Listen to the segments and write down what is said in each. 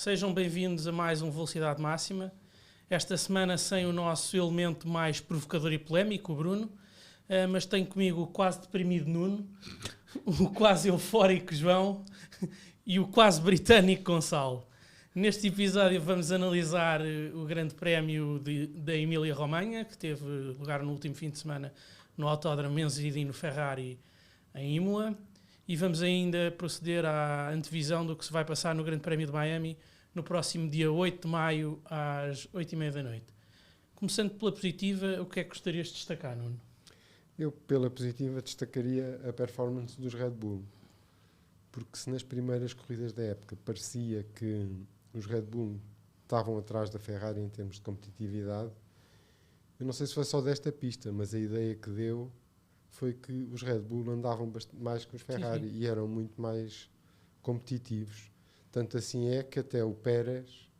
Sejam bem-vindos a mais um Velocidade Máxima. Esta semana sem o nosso elemento mais provocador e polémico, o Bruno, mas tenho comigo o quase deprimido Nuno, o quase eufórico João e o quase britânico Gonçalo. Neste episódio vamos analisar o Grande Prémio da Emília-Romanha, que teve lugar no último fim de semana no Autódromo Enzo Dino Ferrari em Imola. E vamos ainda proceder à antevisão do que se vai passar no Grande Prémio de Miami no próximo dia 8 de maio às 8h30 da noite. Começando pela positiva, o que é que gostarias de destacar, Nuno? Eu, pela positiva, destacaria a performance dos Red Bull. Porque se nas primeiras corridas da época parecia que os Red Bull estavam atrás da Ferrari em termos de competitividade, eu não sei se foi só desta pista, mas a ideia que deu foi que os Red Bull andavam mais que os Ferrari e eram muito mais competitivos. Tanto assim é que até o Pérez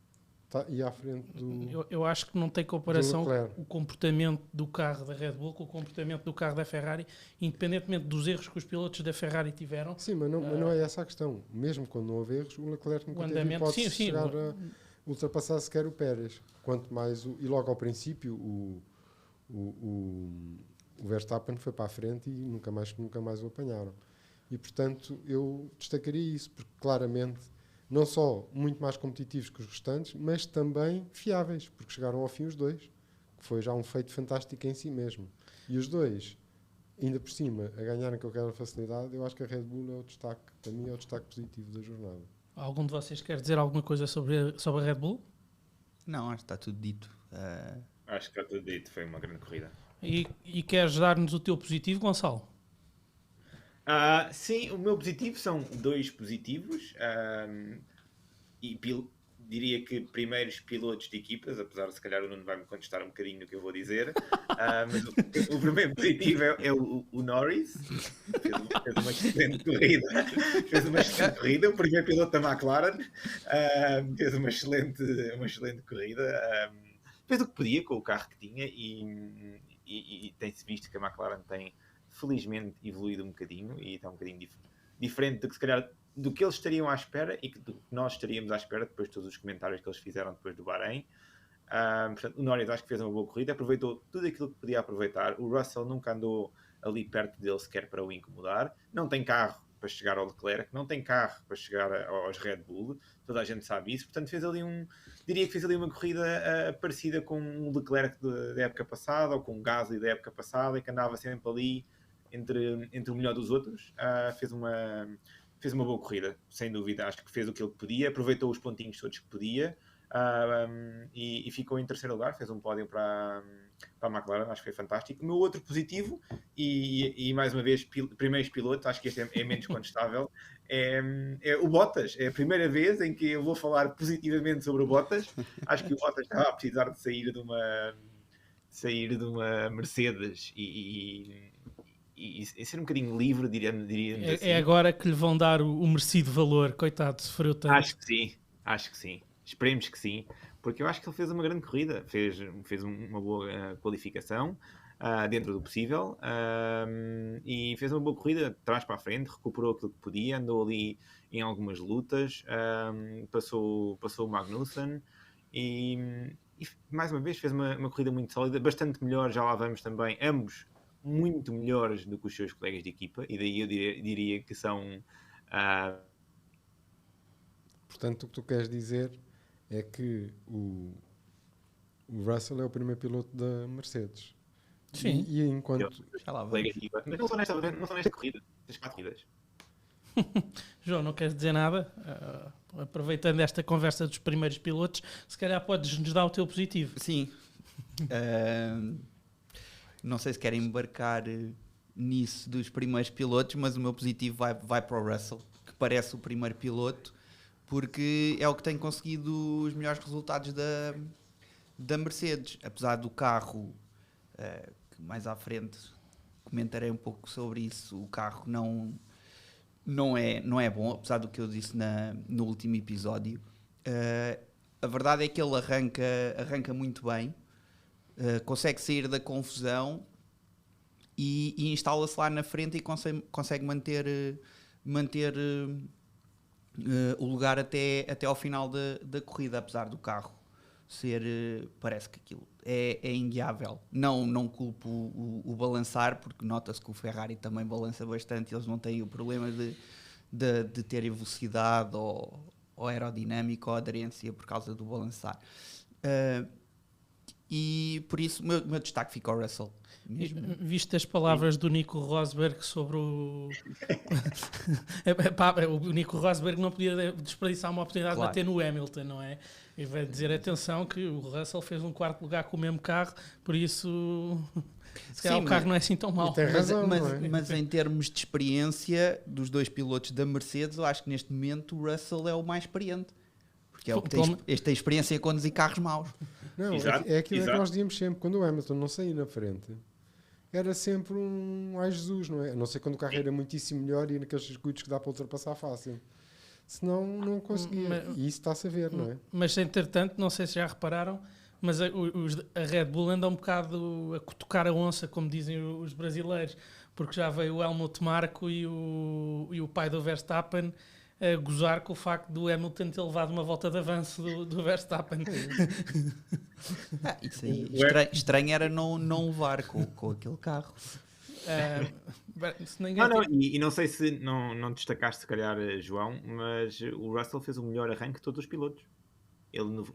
ia à frente do... Eu acho que não tem comparação o comportamento do carro da Red Bull com o comportamento do carro da Ferrari, independentemente dos erros que os pilotos da Ferrari tiveram. Sim, mas não é essa a questão. Mesmo quando não houve erros, o Leclerc nunca teve hipótese de chegar a ultrapassar sequer o Pérez. Quanto mais... E logo ao princípio, o Verstappen foi para a frente e nunca mais o apanharam. E, portanto, eu destacaria isso, porque claramente, não só muito mais competitivos que os restantes, mas também fiáveis, porque chegaram ao fim os dois, que foi já um feito fantástico em si mesmo. E os dois, ainda por cima, a ganharem com aquela facilidade, eu acho que a Red Bull é o destaque, para mim, é o destaque positivo da jornada. Algum de vocês quer dizer alguma coisa sobre a Red Bull? Não, acho que está tudo dito. Acho que está tudo dito, foi uma grande corrida. E queres dar-nos o teu positivo, Gonçalo? Sim, o meu positivo são dois positivos. Diria que primeiros pilotos de equipas, apesar de se calhar o Nuno vai-me contestar um bocadinho no que eu vou dizer. Mas o primeiro positivo é o Norris. Fez uma excelente corrida. O primeiro piloto da McLaren. Fez uma excelente corrida. Fez o que podia com o carro que tinha e tem-se visto que a McLaren tem felizmente evoluído um bocadinho e está um bocadinho diferente do que se calhar do que eles estariam à espera e do que nós estaríamos à espera depois de todos os comentários que eles fizeram depois do Bahrein. Portanto, o Norris acho que fez uma boa corrida, aproveitou tudo aquilo que podia aproveitar. O Russell nunca andou ali perto dele sequer para o incomodar. Não tem carro para chegar ao Leclerc, não tem carro para chegar aos Red Bull, toda a gente sabe isso, portanto diria que fez ali uma corrida parecida com o Leclerc da época passada, ou com o Gasly da época passada, e que andava sempre ali entre o melhor dos outros. Fez uma boa corrida, sem dúvida, acho que fez o que ele podia, aproveitou os pontinhos todos que podia, e ficou em terceiro lugar, fez um pódio para a McLaren, acho que foi fantástico. O meu outro positivo, e mais uma vez, primeiros pilotos, acho que este é menos contestável, é o Bottas. É a primeira vez em que eu vou falar positivamente sobre o Bottas. Acho que o Bottas estava a precisar de sair de uma Mercedes e ser um bocadinho livre, diríamos assim. É agora que lhe vão dar o merecido valor, coitado, sofreu tanto. Acho que sim. Esperemos que sim, porque eu acho que ele fez uma grande corrida, fez uma boa qualificação, dentro do possível, e fez uma boa corrida de trás para a frente, recuperou aquilo que podia, andou ali em algumas lutas, passou o Magnussen e mais uma vez fez uma corrida muito sólida, bastante melhor, já lá vamos também, ambos muito melhores do que os seus colegas de equipa, e daí eu diria que são... Portanto, o que tu queres dizer é que o Russell é o primeiro piloto da Mercedes. Sim. E enquanto... Colegas de equipa, mas não são nesta corrida, das 4 corridas. João, não queres dizer nada? Aproveitando esta conversa dos primeiros pilotos, se calhar podes-nos dar o teu positivo. Sim. Não sei se querem embarcar nisso dos primeiros pilotos, mas o meu positivo vai para o Russell, que parece o primeiro piloto, porque é o que tem conseguido os melhores resultados da Mercedes. Apesar do carro, que mais à frente comentarei um pouco sobre isso, o carro não é bom, apesar do que eu disse no último episódio. A verdade é que ele arranca muito bem, consegue sair da confusão e instala-se lá na frente e consegue manter o lugar até ao final da corrida, apesar do carro ser, parece que aquilo é inguiável. Não culpo o balançar, porque nota-se que o Ferrari também balança bastante, eles não têm o problema de terem velocidade ou aerodinâmica ou aderência por causa do balançar. E por isso o meu destaque fica ao Russell. Mesmo. Viste as palavras do Nico Rosberg sobre o... o Nico Rosberg não podia desperdiçar uma oportunidade de bater no Hamilton, não é? E vai dizer, atenção, que o Russell fez um quarto lugar com o mesmo carro, por isso se calhar o carro não é assim tão mau. Tem razão, mas em termos de experiência dos dois pilotos da Mercedes, eu acho que neste momento o Russell é o mais experiente. Porque é o que tem experiência em conduzir carros maus. Não, é aquilo que nós dizíamos sempre, quando o Hamilton não saía na frente, era sempre um ai Jesus, não é? A não ser quando o carro era muitíssimo melhor e naqueles circuitos que dá para ultrapassar fácil. Senão não conseguia. E isso está-se a ver, não é? Mas entretanto, não sei se já repararam, mas a Red Bull anda um bocado a cutucar a onça, como dizem os brasileiros, porque já veio o Helmut Marko e o pai do Verstappen a gozar com o facto do Hamilton ter levado uma volta de avanço do Verstappen. Isso aí, estranho era não levar com aquele carro. E não sei se não destacaste, se calhar, João, mas o Russell fez o melhor arranque de todos os pilotos. Ele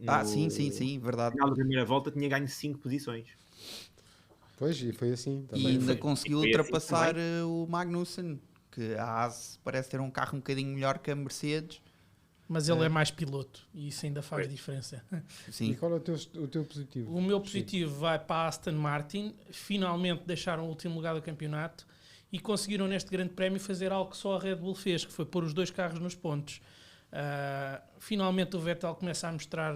sim, verdade. No final da primeira volta tinha ganho 5 posições. Pois, e foi assim. E ainda conseguiu ultrapassar o Magnussen, que a Haas parece ter um carro um bocadinho melhor que a Mercedes. Mas ele é mais piloto e isso ainda faz diferença. Sim. E qual é o teu positivo? O meu positivo vai para a Aston Martin. Finalmente deixaram o último lugar do campeonato e conseguiram neste grande prémio fazer algo que só a Red Bull fez, que foi pôr os dois carros nos pontos. Finalmente o Vettel começa a mostrar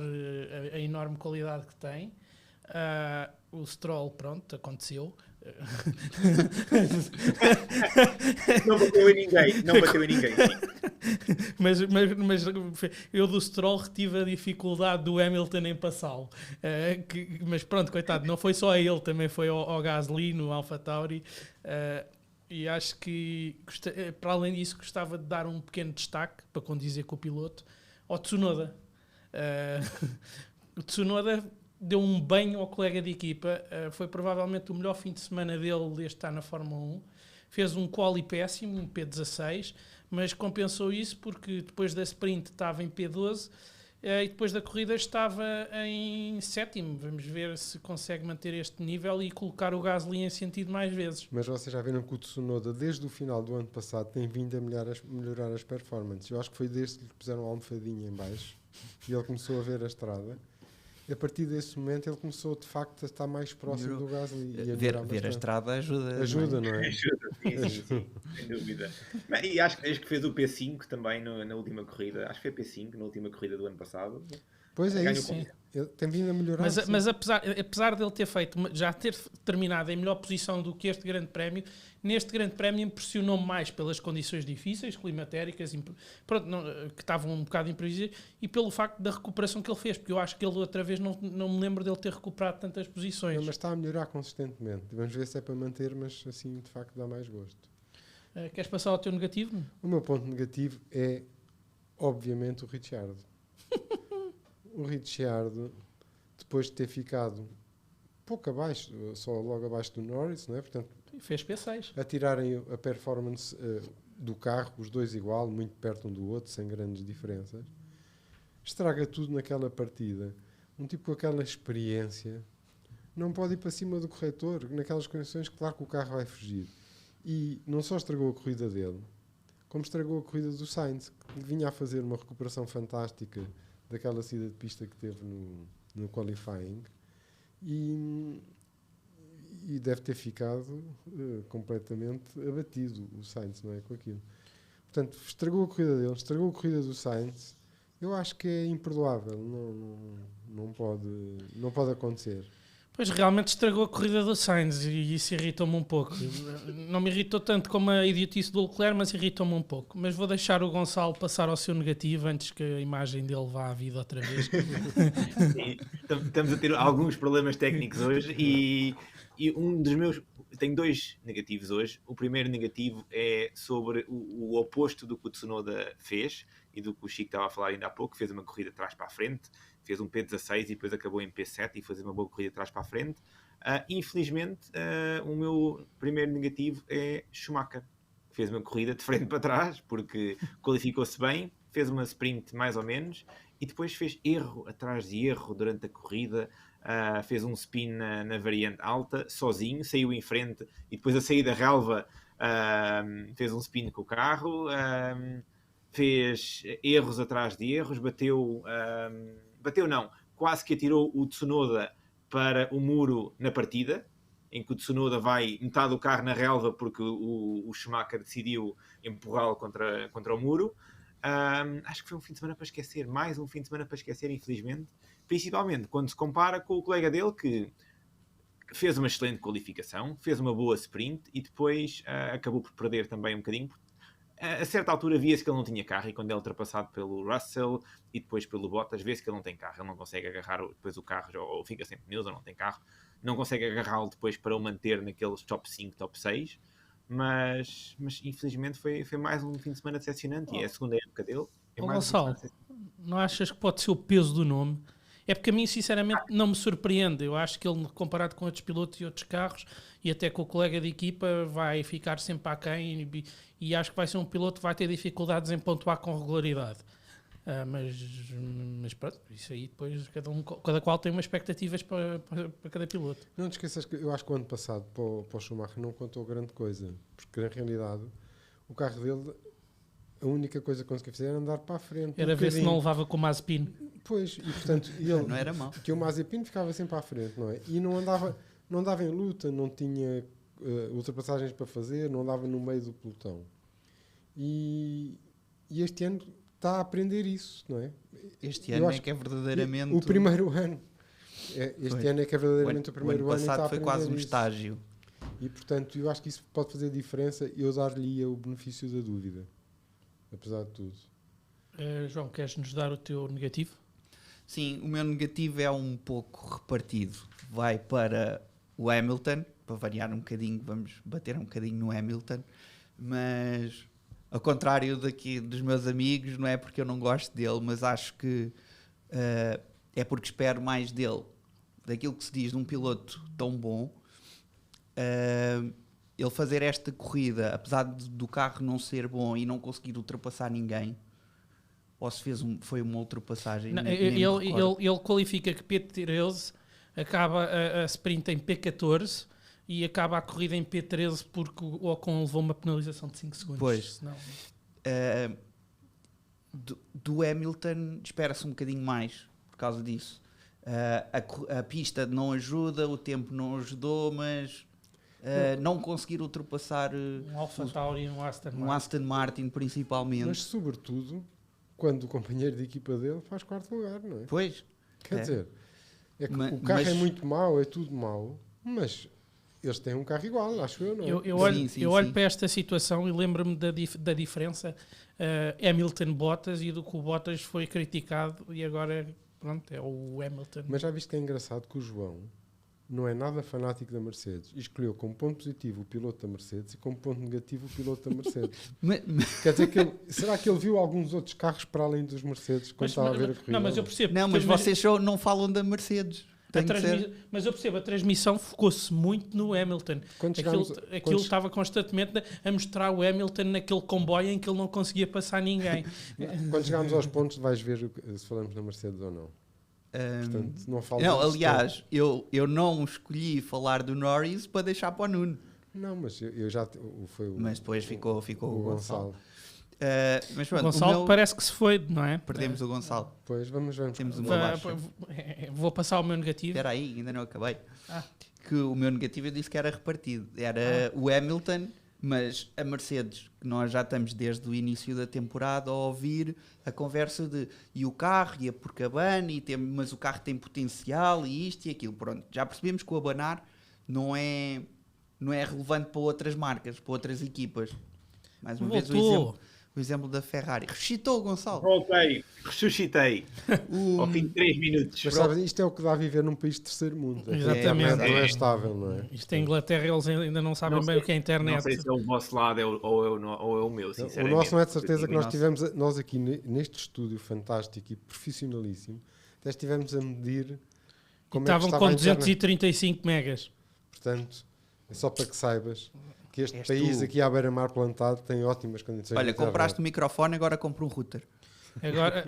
a enorme qualidade que tem. O Stroll, pronto, aconteceu. Não bateu em ninguém. Mas eu do Stroll retive a dificuldade do Hamilton em passá-lo. Mas pronto, coitado, não foi só a ele, também foi ao Gasly no AlphaTauri. E acho que, para além disso, gostava de dar um pequeno destaque, para condizer com o piloto, ao Tsunoda. O Tsunoda deu um banho ao colega de equipa, foi provavelmente o melhor fim de semana dele desde estar na Fórmula 1. Fez um quali péssimo, um P16, mas compensou isso porque depois da sprint estava em P12 e depois da corrida estava em 7º. Vamos ver se consegue manter este nível e colocar o Gasly em sentido mais vezes. Mas vocês já viram que o Tsunoda, desde o final do ano passado, tem vindo a melhorar as performances. Eu acho que foi desde que lhe puseram a almofadinha em baixo e ele começou a ver a estrada. A partir desse momento ele começou de facto a estar mais próximo do Gasly. Ver a estrada ajuda, não é? Ajuda, sim, sem dúvida. E acho que fez o P5 também na última corrida. Acho que foi P5 na última corrida do ano passado. Pois é, isso. Ele tem vindo a melhorar. Mas apesar dele ter já ter terminado em melhor posição do que este grande prémio, neste grande prémio impressionou-me mais pelas condições difíceis, climatéricas, que estavam um bocado imprevisíveis, e pelo facto da recuperação que ele fez, porque eu acho que ele outra vez não me lembro dele ter recuperado tantas posições. Não, mas está a melhorar consistentemente. Vamos ver se é para manter, mas assim de facto dá mais gosto. Queres passar ao teu negativo? O meu ponto negativo é, obviamente, o Ricciardo. O Ricciardo, depois de ter ficado pouco abaixo, só logo abaixo do Norris, não é? Portanto, fez P6. A tirarem a performance do carro, os dois igual, muito perto um do outro, sem grandes diferenças, estraga tudo naquela partida. Um tipo com aquela experiência não pode ir para cima do corretor, naquelas condições, claro que o carro vai fugir. E não só estragou a corrida dele, como estragou a corrida do Sainz, que vinha a fazer uma recuperação fantástica daquela saída de pista que teve no qualifying e deve ter ficado completamente abatido o Sainz, não é, com aquilo. Portanto, estragou a corrida dele, estragou a corrida do Sainz. Eu acho que é imperdoável, não pode acontecer. Pois, realmente estragou a corrida do Sainz e isso irritou-me um pouco. Não me irritou tanto como a idiotice do Leclerc, mas irritou-me um pouco. Mas vou deixar o Gonçalo passar ao seu negativo antes que a imagem dele vá à vida outra vez. Sim, estamos a ter alguns problemas técnicos hoje e um dos meus... Tenho 2 negativos hoje. O primeiro negativo é sobre o oposto do que o Tsunoda fez, e do que o Chico estava a falar ainda há pouco, fez uma corrida de trás para a frente, fez um P16 e depois acabou em P7 e fez uma boa corrida de trás para a frente. Infelizmente, o meu primeiro negativo é Schumacher, que fez uma corrida de frente para trás, porque qualificou-se bem, fez uma sprint mais ou menos, e depois fez erro atrás de erro durante a corrida, fez um spin na variante alta, sozinho, saiu em frente, e depois a sair da relva fez um spin com o carro, fez erros atrás de erros, quase que atirou o Tsunoda para o muro na partida, em que o Tsunoda vai metade do carro na relva porque o Schumacher decidiu empurrá-lo contra o muro. Acho que foi um fim de semana para esquecer, mais um fim de semana para esquecer, infelizmente, principalmente quando se compara com o colega dele que fez uma excelente qualificação, fez uma boa sprint e depois acabou por perder também um bocadinho. A certa altura via-se que ele não tinha carro, e quando é ultrapassado pelo Russell e depois pelo Bottas, vê-se que ele não tem carro, ele não consegue agarrar depois o carro, ou fica sem pneus ou não tem carro, não consegue agarrá-lo depois para o manter naqueles top 5, top 6, mas infelizmente foi mais um fim de semana decepcionante, e é a segunda época dele. Gonçalo, não achas que pode ser o peso do nome? É porque a mim, sinceramente, não me surpreende. Eu acho que ele, comparado com outros pilotos e outros carros, e até com o colega de equipa, vai ficar sempre aquém, e acho que vai ser um piloto que vai ter dificuldades em pontuar com regularidade. Mas pronto, isso aí depois cada qual tem umas expectativas para cada piloto. Não te esqueças que eu acho que o ano passado para o Schumacher não contou grande coisa, porque na realidade o carro dele, a única coisa que conseguia fazer era andar para a frente. Era ver se não levava com o Mazepin. Pois, e portanto ele, não era mau. Porque o Mazepin ficava sempre à frente, não é? E não andava em luta, não tinha ultrapassagens para fazer, não andava no meio do pelotão. E este ano está a aprender isso, não é? Este ano é que é verdadeiramente... O primeiro ano. Este ano é que é verdadeiramente o primeiro ano. O ano passado foi quase um isso. estágio. E, portanto, eu acho que isso pode fazer diferença e eu dar-lhe o benefício da dúvida. Apesar de tudo. João, queres-nos dar o teu negativo? Sim, o meu negativo é um pouco repartido. Vai para o Hamilton, para variar um bocadinho, vamos bater um bocadinho no Hamilton, mas ao contrário dos meus amigos, não é porque eu não gosto dele, mas acho que é porque espero mais dele. Daquilo que se diz de um piloto tão bom, ele fazer esta corrida, apesar do carro não ser bom e não conseguir ultrapassar ninguém, ou se foi uma ultrapassagem? Não, ele qualifica que P13 acaba a sprint em P14 e acaba a corrida em P13 porque o Ocon levou uma penalização de 5 segundos. Pois. Senão... Do Hamilton espera-se um bocadinho mais por causa disso. A pista não ajuda, o tempo não ajudou, mas não conseguir ultrapassar um AlphaTauri e um Aston Martin principalmente. Mas sobretudo quando o companheiro de equipa dele faz quarto lugar, não é? Pois. Quer dizer, é que o carro é muito mau, é tudo mau, mas eles têm um carro igual, acho eu, não é? Eu olho para esta situação e lembro-me da diferença Hamilton-Bottas e do que o Bottas foi criticado e agora pronto, é o Hamilton. Mas já viste que é engraçado que o João não é nada fanático da Mercedes e escolheu como ponto positivo o piloto da Mercedes e como ponto negativo o piloto da Mercedes. Quer dizer, será que ele viu alguns outros carros para além dos Mercedes quando estava a ver a corrida? Não, mas eu percebo. Não, mas vocês só não falam da Mercedes. Mas eu percebo, a transmissão focou-se muito no Hamilton. Aquilo estava constantemente a mostrar o Hamilton naquele comboio em que ele não conseguia passar ninguém. Quando chegarmos aos pontos vais ver se falamos da Mercedes ou não. Portanto, não, aliás, eu não escolhi falar do Norris para deixar para o Nuno. Não, mas eu já mas depois ficou o Gonçalo. Mas pronto, o Gonçalo parece que se foi, não é? Perdemos o Gonçalo. Pois, vamos. Temos uma baixa. Vou passar o meu negativo. Espera aí, ainda não acabei. Que o meu negativo eu disse que era repartido. Era o Hamilton, mas a Mercedes, que nós já estamos desde o início da temporada a ouvir a conversa de e o carro ia por cabana, mas o carro tem potencial e isto e aquilo. Pronto, já percebemos que o abanar não é relevante para outras marcas, para outras equipas. Mais uma vez o exemplo da Ferrari. Ressuscitou o Gonçalo. Ok, ressuscitei. Ao fim de 3 minutos. Mas sabes, isto é o que dá a viver num país de terceiro mundo. Exatamente. Não é estável, não é? Isto em Inglaterra eles ainda não sabem bem o que é a internet. Não sei se é o vosso lado ou é o meu, O sinceramente. nosso não é de certeza que nós Nossa. tivemos, nós aqui neste estúdio fantástico e profissionalíssimo, até estivemos a medir como é que Estavam estava com a internet. 235 megas. Portanto, é só para que saibas que este És país tu. aqui à beira-mar plantado tem ótimas condições Olha, de internet. compraste o microfone, agora compra um router. Agora,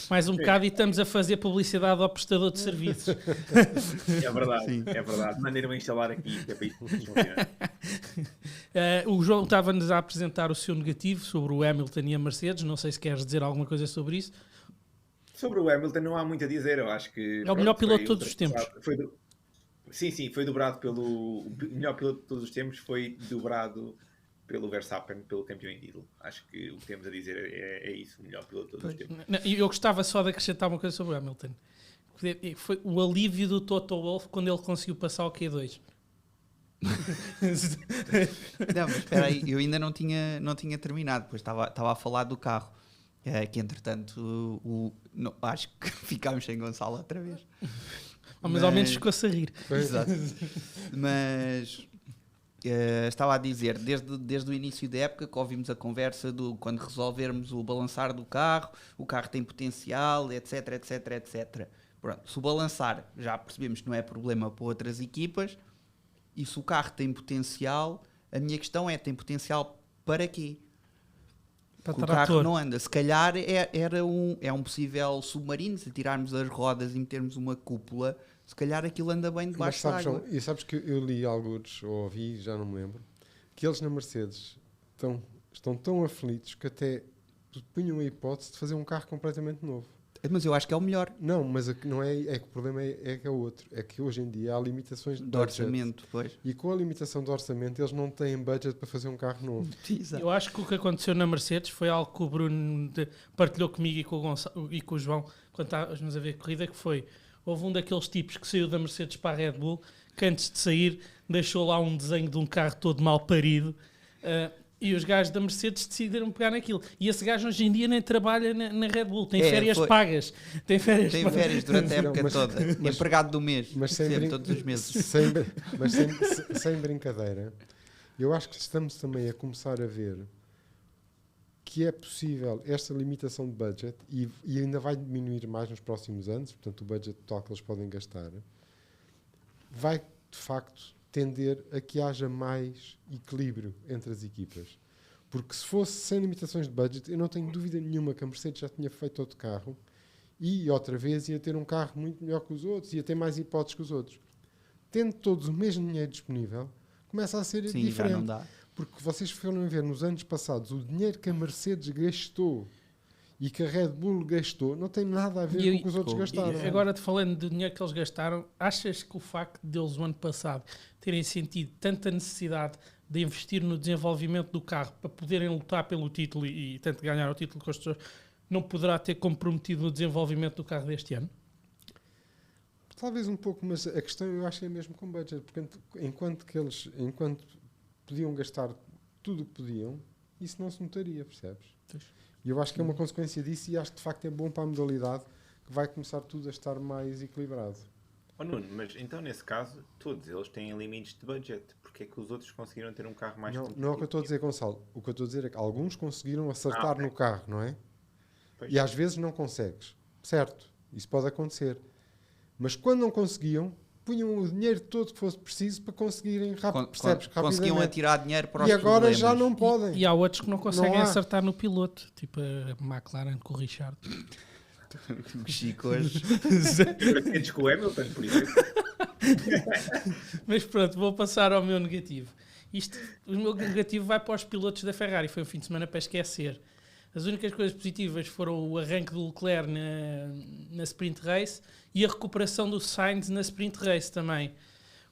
mais um bocado e estamos a fazer publicidade ao prestador de serviços. É verdade, é verdade. Mandem-me instalar aqui, que é para isto funcionar. O João estava-nos a apresentar o seu negativo sobre o Hamilton e a Mercedes. Não sei se queres dizer alguma coisa sobre isso. Sobre o Hamilton não há muito a dizer, eu acho que... É o melhor piloto de todos os tempos. Sim, foi dobrado o melhor piloto de todos os tempos foi dobrado pelo Verstappen, pelo campeão em título. Acho que o que temos a dizer é isso, o melhor piloto de todos os tempos. Eu gostava só de acrescentar uma coisa sobre o Hamilton. Foi o alívio do Toto Wolff quando ele conseguiu passar ao Q2. Não, mas espera aí, eu ainda não tinha terminado, depois estava a falar do carro. Que entretanto, acho que ficámos sem Gonçalo outra vez. Mas ao menos ficou-se a rir. Exato. Mas estava a dizer, desde o início da época que ouvimos a conversa do quando resolvermos o balançar do carro, o carro tem potencial, etc, etc, etc. Pronto, se o balançar já percebemos que não é problema para outras equipas, e se o carro tem potencial, a minha questão é, tem potencial para quê? Para O carro não anda. Se calhar é um possível submarino, se tirarmos as rodas e metermos uma cúpula, se calhar aquilo anda bem Mas debaixo sabes, da água. João, e sabes que eu li alguns, ou ouvi, já não me lembro, que eles na Mercedes estão tão aflitos que até punham a hipótese de fazer um carro completamente novo. Mas eu acho que é o melhor. Não, mas não é que o problema é que é outro. É que hoje em dia há limitações de Do budget. orçamento, pois. E com a limitação de orçamento eles não têm budget para fazer um carro novo. Exato. Eu acho que o que aconteceu na Mercedes foi algo que o Bruno partilhou comigo e com o João quando estávamos a ver a corrida, que foi, houve um daqueles tipos que saiu da Mercedes para a Red Bull, que antes de sair deixou lá um desenho de um carro todo mal parido, e os gajos da Mercedes decidiram pegar naquilo. E esse gajo hoje em dia nem trabalha na Red Bull, tem férias pagas. Tem férias Durante a época Mas- toda. Empregado do mês. Mas sem, Sempre, brin- todos os meses. sem brincadeira, eu acho que estamos também a começar a ver que é possível esta limitação de budget e ainda vai diminuir mais nos próximos anos, portanto o budget total que eles podem gastar vai de facto tender a que haja mais equilíbrio entre as equipas. Porque se fosse sem limitações de budget, eu não tenho dúvida nenhuma que a Mercedes já tinha feito outro carro e outra vez ia ter um carro muito melhor que os outros, ia ter mais hipóteses que os outros. Tendo todos o mesmo dinheiro disponível, começa a ser Sim, diferente. já não dá. Porque vocês foram ver nos anos passados o dinheiro que a Mercedes gastou e que a Red Bull gastou não tem nada a ver com o que os outros gastaram. Agora, te falando do dinheiro que eles gastaram, achas que o facto deles, o ano passado, terem sentido tanta necessidade de investir no desenvolvimento do carro para poderem lutar pelo título e tanto ganhar o título de construtor, não poderá ter comprometido no desenvolvimento do carro deste ano? Talvez um pouco, mas a questão eu acho que é mesmo com budget, porque enquanto podiam gastar tudo o que podiam, isso não se notaria, percebes? E eu acho que é uma consequência disso e acho que de facto é bom para a modalidade que vai começar tudo a estar mais equilibrado. Oh, Nuno, mas então nesse caso, todos eles têm limites de budget. Porque é que os outros conseguiram ter um carro mais Não é competitivo? o que eu estou a dizer, Gonçalo. O que eu estou a dizer é que alguns conseguiram acertar ok. no carro, não é? Pois. E às vezes não consegues. Certo, isso pode acontecer. Mas quando não conseguiam, punham o dinheiro todo que fosse preciso para conseguirem percebes? Conseguiam Rapidamente. atirar dinheiro para os E agora problemas. já não podem. E há outros que não conseguem Não há. acertar no piloto, tipo a McLaren com o Richard. O Chico hoje. Parecidos com o Hamilton, por exemplo. Mas pronto, vou passar ao meu negativo. O meu negativo vai para os pilotos da Ferrari. Foi um fim de semana para esquecer. As únicas coisas positivas foram o arranque do Leclerc na sprint race e a recuperação do Sainz na sprint race também.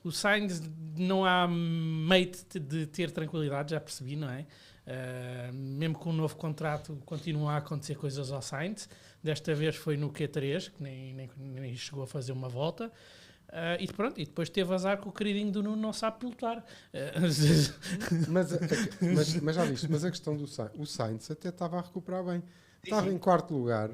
O Sainz não há meio de ter tranquilidade, já percebi, não é? Mesmo com o novo contrato continuam a acontecer coisas ao Sainz. Desta vez foi no Q3, que nem chegou a fazer uma volta. E pronto, e depois teve azar que o queridinho do Nuno não sabe pilotar. Mas já viste, mas a questão do Sainz, o Sainz até estava a recuperar bem. Estava em quarto lugar,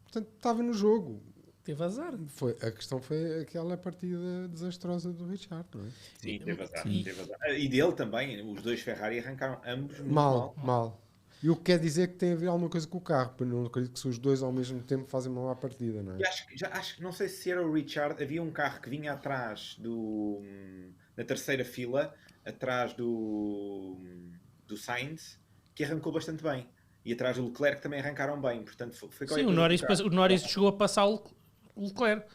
portanto estava no jogo. Teve azar. A questão foi aquela partida desastrosa do Richard, não é? Sim, teve azar. Teve azar. E dele também, os dois Ferrari arrancaram ambos muito Mal. E o que quer dizer que tem a ver alguma coisa com o carro, porque não acredito que se os dois ao mesmo tempo fazem uma má partida, não é? E acho que não sei se era o Richard, havia um carro que vinha atrás na terceira fila, atrás do Sainz, que arrancou bastante bem. E atrás do Leclerc também arrancaram bem. Portanto, foi Sim, o Norris chegou a passar o Leclerc.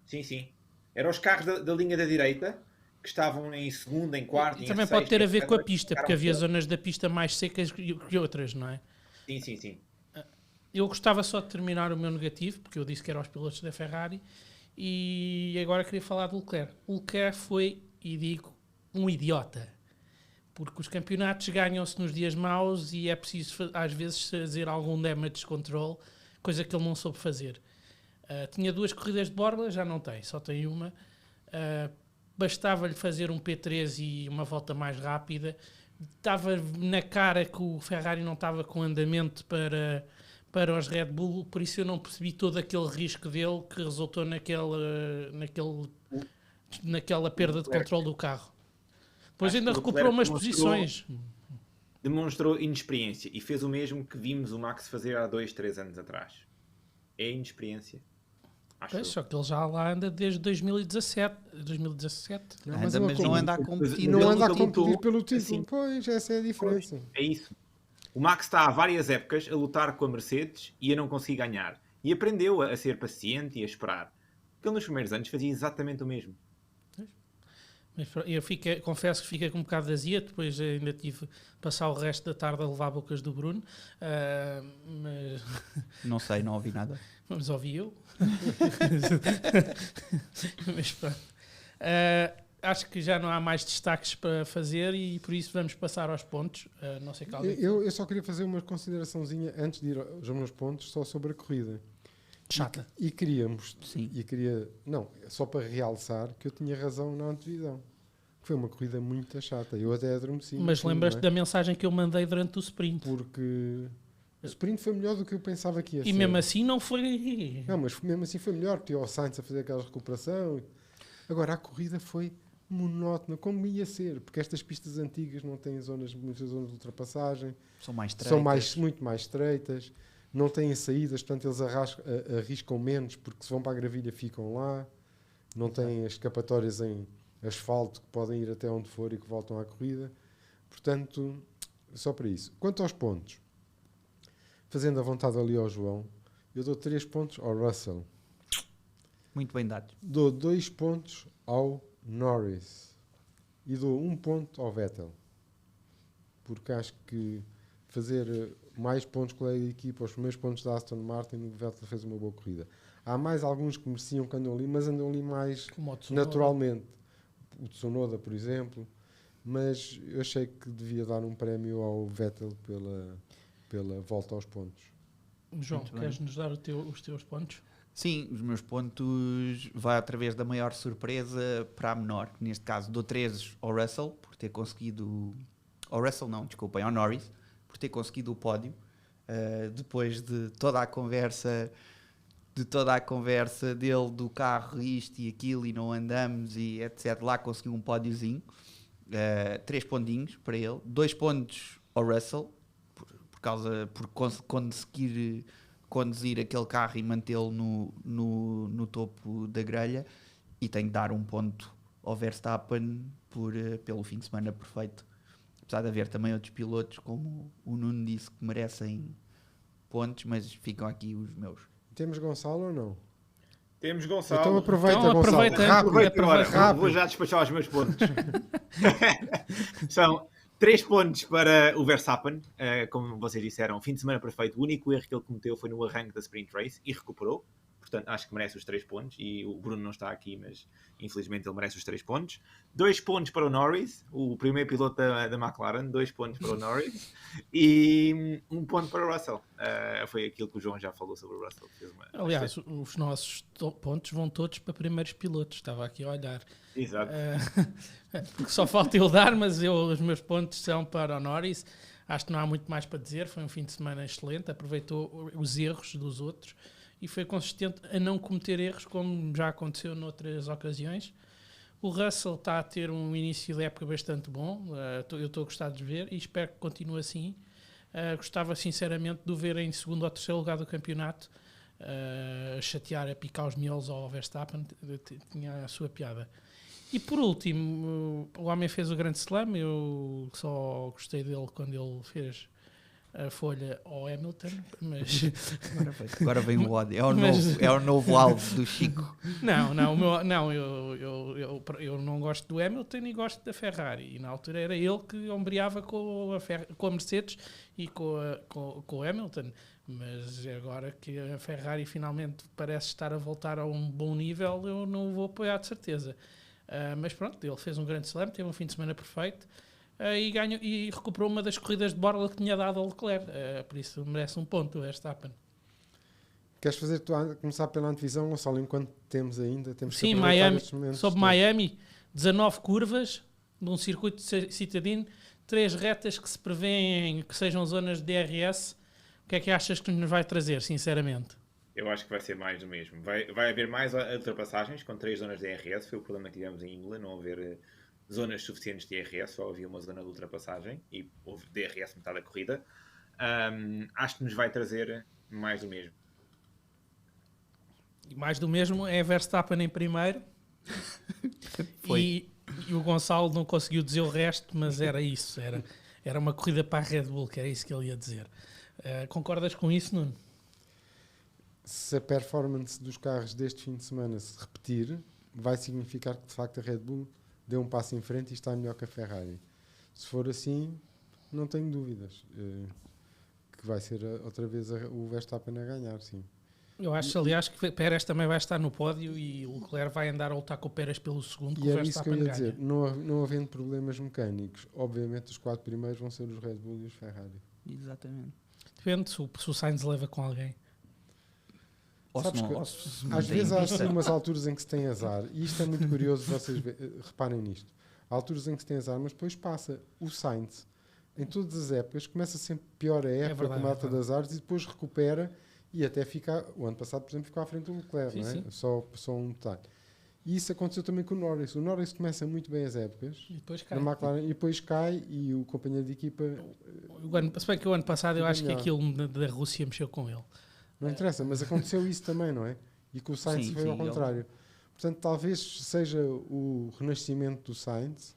Sim. Eram os carros da linha da direita que estavam em segundo, em quarto, E em também sexto, pode ter a ver com a pista, porque havia todos. zonas da pista mais secas que outras, não é? Sim. Eu gostava só de terminar o meu negativo, porque eu disse que eram os pilotos da Ferrari, e agora queria falar do Leclerc. O Leclerc foi, e digo, um idiota. Porque os campeonatos ganham-se nos dias maus e é preciso, às vezes, fazer algum damage control, coisa que ele não soube fazer. Tinha 2 corridas de borla, já não tem, só tem uma. Bastava-lhe fazer um P3 e uma volta mais rápida. Estava na cara que o Ferrari não estava com andamento para os Red Bull, por isso eu não percebi todo aquele risco dele que resultou naquela perda de controle do carro. Depois ainda recuperou umas posições. Demonstrou inexperiência e fez o mesmo que vimos o Max fazer há 2-3 anos atrás. É inexperiência. Pois, só que ele já lá anda desde 2017. Mas não anda a competir. Não anda a competir pelo título. Assim. Pois, essa é a diferença. É isso. O Max está há várias épocas a lutar com a Mercedes e a não conseguir ganhar. E aprendeu a ser paciente e a esperar. Porque ele nos primeiros anos fazia exatamente o mesmo. Mas eu confesso que fiquei com um bocado de azia, depois ainda tive de passar o resto da tarde a levar bocas do Bruno, mas... Não sei, não ouvi nada. Mas ouvi eu. Mas pronto. Acho que já não há mais destaques para fazer e por isso vamos passar aos pontos. Não sei qual é. Eu só queria fazer uma consideraçãozinha antes de ir aos meus pontos, só sobre a corrida. Chata. E queríamos, Sim. não, só para realçar que eu tinha razão na antevisão. Foi uma corrida muito chata. Eu até adormeci. Mas lembras-te da mensagem que eu mandei durante o sprint? Porque o sprint foi melhor do que eu pensava que ia ser. E mesmo assim não foi... Não, mas mesmo assim foi melhor, porque o Sainz a fazer aquela recuperação. Agora, a corrida foi monótona, como ia ser, porque estas pistas antigas não têm muitas zonas de ultrapassagem. São mais estreitas. São muito mais estreitas. Não têm saídas, portanto eles arriscam menos, porque se vão para a gravilha ficam lá. Não têm escapatórias em asfalto que podem ir até onde for e que voltam à corrida. Portanto, só para isso. Quanto aos pontos, fazendo a vontade ali ao João, eu dou 3 pontos ao Russell. Muito bem dados. Dou 2 pontos ao Norris. E dou 1 ponto ao Vettel. Porque acho que fazer mais pontos com a equipa, os primeiros pontos da Aston Martin, o Vettel fez uma boa corrida. Há mais alguns que mereciam que andam ali, mas andam ali mais naturalmente. O Tsunoda, por exemplo. Mas eu achei que devia dar um prémio ao Vettel pela volta aos pontos. João, queres-nos dar os teus pontos? Sim, os meus pontos vai através da maior surpresa para a menor. Neste caso, dou 3 ao Russell, por ter conseguido... Ao Russell não, desculpem, ao Norris, por ter conseguido o pódio. Depois de toda a conversa dele do carro, isto e aquilo, e não andamos, e etc. Lá conseguiu um pódiozinho. 3 pontinhos para ele. 2 pontos ao Russell, por conseguir conduzir aquele carro e mantê-lo no topo da grelha. E tenho que dar 1 ponto ao Verstappen pelo fim de semana perfeito. Apesar de haver também outros pilotos, como o Nuno disse, que merecem pontos, mas ficam aqui os meus. Temos Gonçalo ou não? Temos Gonçalo. Então aproveita, Então, Gonçalo. Aproveita agora. rápido. Vou já despachar os meus pontos. São 3 pontos para o Verstappen. Como vocês disseram, fim de semana perfeito. O único erro que ele cometeu foi no arranque da Sprint Race e recuperou. portanto acho que merece os 3 pontos, e o Bruno não está aqui, mas infelizmente ele merece os 3 pontos. 2 pontos para o Norris, o primeiro piloto da McLaren, 2 pontos para o Norris, e 1 ponto para o Russell. Foi aquilo que o João já falou sobre o Russell. Aliás, os nossos pontos vão todos para primeiros pilotos, estava aqui a olhar. Exato. Porque só falta eu dar, mas os meus pontos são para o Norris. Acho que não há muito mais para dizer, foi um fim de semana excelente, aproveitou os erros dos outros e foi consistente a não cometer erros, como já aconteceu noutras ocasiões. O Russell está a ter um início de época bastante bom, eu estou a gostar de ver e espero que continue assim. Gostava sinceramente de o ver em segundo ou terceiro lugar do campeonato, a chatear, a picar os miolos ao Verstappen, tinha a sua piada. E por último, o homem fez o grande slam, eu só gostei dele quando ele fez a folha ao Hamilton, mas... Agora vem o ódio, é o novo alvo do Chico. Eu não gosto do Hamilton e gosto da Ferrari, e na altura era ele que ombreava com a Mercedes e com o Hamilton, mas agora que a Ferrari finalmente parece estar a voltar a um bom nível, eu não o vou apoiar de certeza. Mas pronto, ele fez um grande slam, teve um fim de semana perfeito e ganhou, e recuperou uma das corridas de borla que tinha dado ao Leclerc, por isso merece um ponto o Verstappen. Queres começar pela antevisão, Gonçalo, enquanto temos Sim, Miami, sobre Miami, 19 curvas num circuito citadino, 3 retas que se prevêem que sejam zonas de DRS. O que é que achas que nos vai trazer, sinceramente? Eu acho que vai ser mais do mesmo. Vai haver mais ultrapassagens com 3 zonas de DRS. Foi o problema que tivemos em Imola, não haver zonas suficientes de DRS, só havia uma zona de ultrapassagem e houve DRS metade da corrida. Acho que nos vai trazer mais do mesmo. E mais do mesmo é Verstappen em primeiro. E o Gonçalo não conseguiu dizer o resto, mas era isso. Era uma corrida para a Red Bull, que era isso que ele ia dizer. Concordas com isso, Nuno? Se a performance dos carros deste fim de semana se repetir, vai significar que de facto a Red Bull deu um passo em frente e está melhor que a Ferrari. Se for assim, não tenho dúvidas que vai ser outra vez o Verstappen a ganhar, sim. Eu acho, aliás, que Pérez também vai estar no pódio e o Leclerc vai andar a lutar com o Pérez pelo segundo, que o Verstappen ganha. E é isso que eu ia dizer, não havendo problemas mecânicos, obviamente os 4 primeiros vão ser os Red Bull e os Ferrari. Exatamente. Depende se o Sainz leva com alguém. Às vezes há assim umas alturas em que se tem azar, e isto é muito curioso, vocês reparem nisto. Há alturas em que se tem azar, mas depois passa. O Sainz, em todas as épocas, começa sempre pior a época, com malta de azares, e depois recupera e até fica. O ano passado, por exemplo, ficou à frente do Leclerc, sim, não é? Sim. Só um detalhe. E isso aconteceu também com o Norris. O Norris começa muito bem as épocas e depois cai. Na McLaren, e depois cai, e o companheiro de equipa. Se bem que o ano passado eu acho que aquilo da Rússia mexeu com ele. Não interessa, mas aconteceu isso também, não é? E com o Sainz foi ao contrário. Portanto, talvez seja o renascimento do Sainz.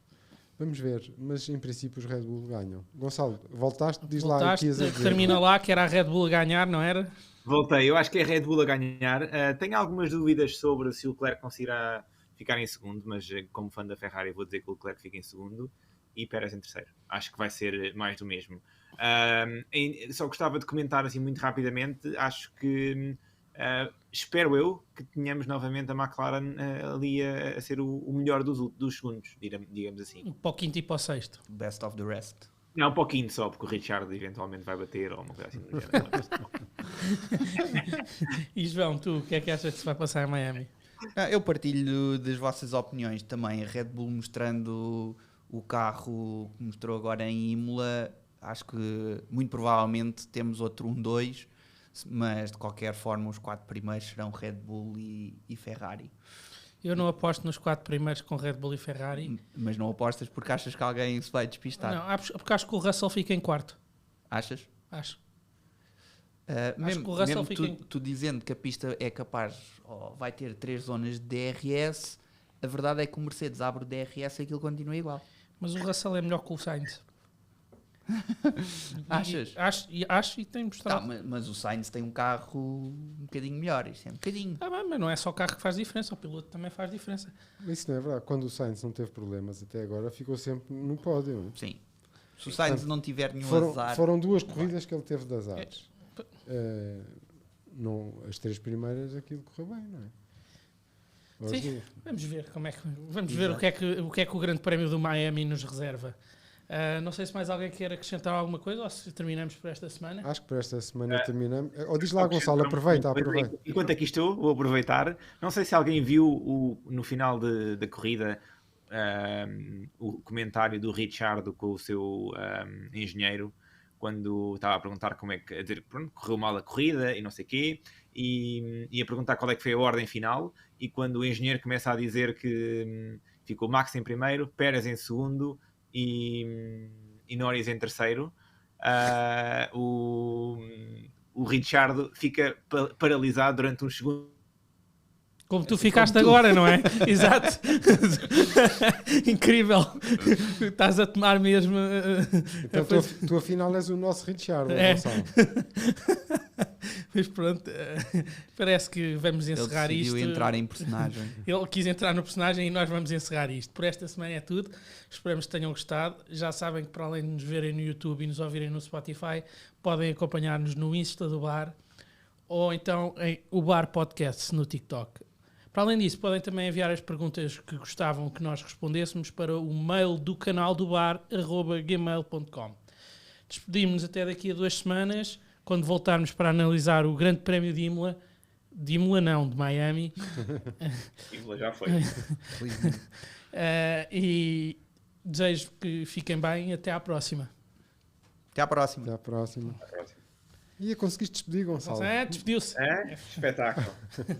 Vamos ver, mas em princípio os Red Bull ganham. Gonçalo, diz lá o que ias a dizer. Termina lá que era a Red Bull a ganhar, não era? Voltei, eu acho que é a Red Bull a ganhar. Tenho algumas dúvidas sobre se o Leclerc conseguirá ficar em segundo, mas como fã da Ferrari vou dizer que o Leclerc fica em segundo e Pérez em terceiro. Acho que vai ser mais do mesmo. Só gostava de comentar assim muito rapidamente. Acho que espero eu que tenhamos novamente a McLaren ali a ser o melhor dos segundos, digamos assim. Para o quinto e para o sexto. Best of the rest. Não, um pouquinho só, porque o Richard eventualmente vai bater ou uma coisa assim. E João, tu, o que é que achas que se vai passar em Miami? Eu partilho das vossas opiniões também. A Red Bull mostrando o carro que mostrou agora em Imola, acho que muito provavelmente temos outro 1-2, mas de qualquer forma os 4 primeiros serão Red Bull e Ferrari. Eu não aposto nos 4 primeiros com Red Bull e Ferrari. Mas não apostas porque achas que alguém se vai despistar? Não, porque acho que o Russell fica em quarto. Achas? Acho. Mesmo tu dizendo que a pista é capaz, vai ter 3 zonas de DRS, a verdade é que o Mercedes abre o DRS e aquilo continua igual. Mas o Russell é melhor que o Sainz. Achas? Acho e tem mostrado. Mas o Sainz tem um carro um bocadinho melhor, isso é um bocadinho. Mas não é só o carro que faz diferença, o piloto também faz diferença. Isso não é verdade. Quando o Sainz não teve problemas até agora, ficou sempre no pódio. Não é? Sim. Se o Sainz não tiver nenhum azar... Foram 2 corridas que ele teve de azares. as 3 primeiras aquilo correu bem, não é? Sim, vamos ver o que é que o Grande Prémio do Miami nos reserva. Não sei se mais alguém quer acrescentar alguma coisa ou se terminamos por esta semana. Acho que por esta semana terminamos. Ou diz lá, Gonçalo, aproveita. Enquanto aqui estou, vou aproveitar. Não sei se alguém viu no final da corrida o comentário do Ricciardo com o seu engenheiro, quando estava a perguntar como é que, a dizer, pronto, correu mal a corrida e não sei o quê, e a perguntar qual é que foi a ordem final, e quando o engenheiro começa a dizer que ficou Max em primeiro, Pérez em segundo e Norris em terceiro, o Ricciardo fica paralisado durante uns segundos. Como tu ficaste agora, não é? Exato. Incrível. Estás a tomar mesmo... Então tu afinal és o nosso Ricciardo, Gonçalo. Mas pronto, parece que vamos encerrar Ele isto. decidiu entrar em personagem. Ele quis entrar no personagem e nós vamos encerrar isto. Por esta semana é tudo. Esperamos que tenham gostado. Já sabem que para além de nos verem no YouTube e nos ouvirem no Spotify, podem acompanhar-nos no Insta do Bar ou então em o Bar Podcast no TikTok. Para além disso, podem também enviar as perguntas que gostavam que nós respondêssemos para o mail do canal do bar, @gmail.com. Despedimos-nos até daqui a 2 semanas, quando voltarmos para analisar o Grande Prémio de Imola. De Imola não, de Miami. Imola já foi. E desejo que fiquem bem. Até à próxima. Até à próxima. Até à próxima. E conseguiste despedir, Gonçalo? Despediu-se. Espetáculo.